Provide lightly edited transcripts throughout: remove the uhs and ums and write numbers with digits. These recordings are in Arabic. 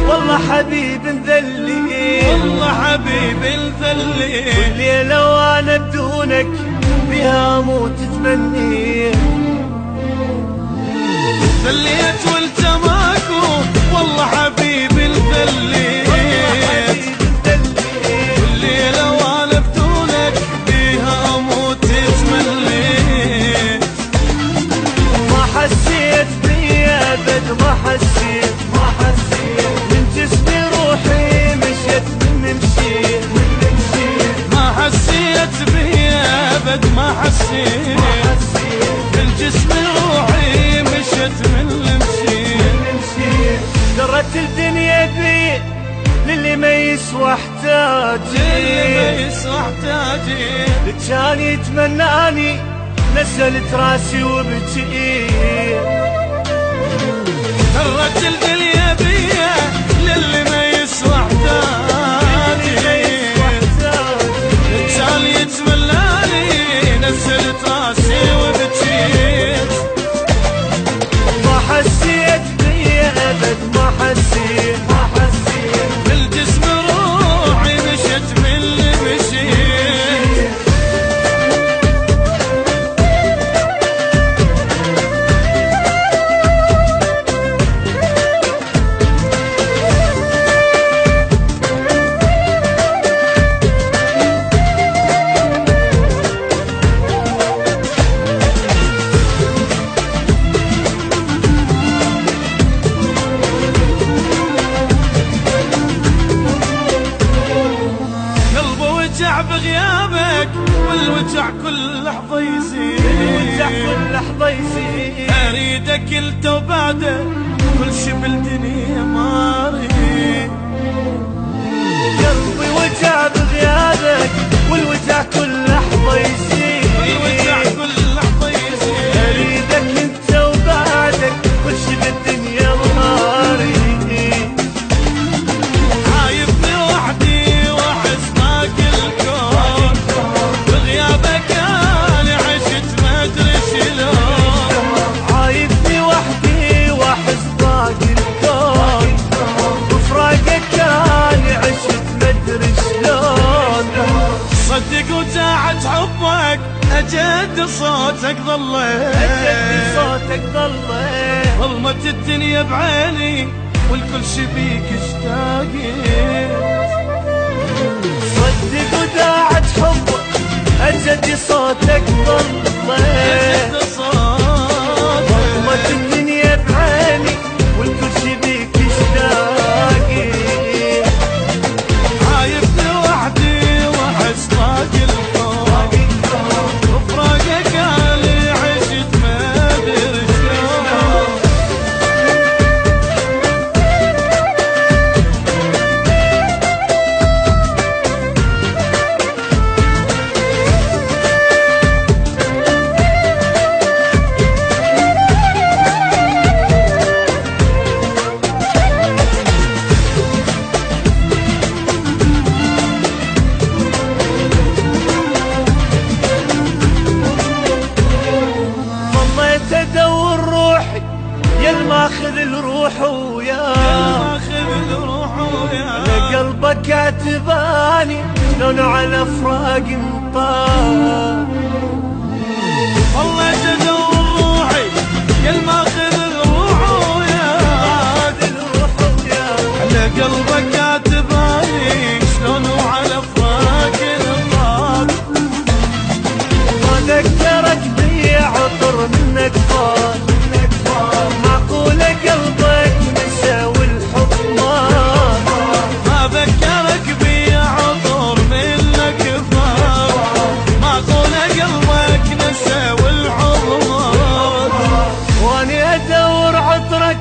والله حبيب مذلي، والله حبيب مذلي، كل ليلة وانا بدونك بها اموت تمني. ذليت وانت ماكو والله حبيب مذلي، كل ليلة وانا بدونك بها اموت تمني. ما حسيت بيا ابد، ما حسيت من جسمي روحي مشيت من مشيت ما حسيت بيا ابد، ما حسيت من جسمي روحي مشت من المشيت. درت الدنيا بي للي ما يسوى احتاجي، كان يتمناني نزلت راسي وبكي. درت الدنيا بيا للي ما يسوى احتاجي، كان يتمناني نزلت راسي وبكيت. ما حسيت بيا ابد، ما حسيت بالجسم روحي مشت من اللي مشيت. بغيابك والوجع كل لحظة يزيد، أريدك انت وبعده كل شي بالدنيا ما أريد. قلبي وجع بغيابك والوجع كل لحظة يزيد، أريدك انت وبعدك كل شي بالدنيا ما أريد. عايبني وحدي واحس باقي الكون، بغيابك انا عشت ما ادري شلون. عايبني وحدي واحس باقي الكون، بفراقك انا عشت ما ادري شلون. صدق وجاعت حبك اجد صوتك صوتك ضليت، ظلمت الدنيا بعيني والكل شي بيك اشتاقيت. صدق وداعت حبك أجدي صوتك ضليت، ظلمت الدنيا بعيني والكل شي بيك اشتاقي. عايبني وحدي واحس باقي الكون، بفراقك انا عشت ما ادري شلون. ماخذ الروح وياه، قلبك عتباني شلون على فراق مطار. والله تدور روحي يا ماخذ الروح وياه، على قلبك عتباني شلون على فراق مطار. ما ذكرك بي عطر منك فات، معقولة قلبك نسى والحب مات. ما ذكرك بي عطر منك فات، معقولة قلبك نسى والحب مات. واني ادور عطرك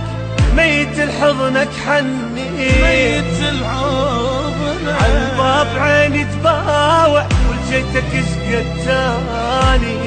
ميت الحضنك حني، ميت الحضن عالباب عيني تباوع ولجيتك شقد تاني.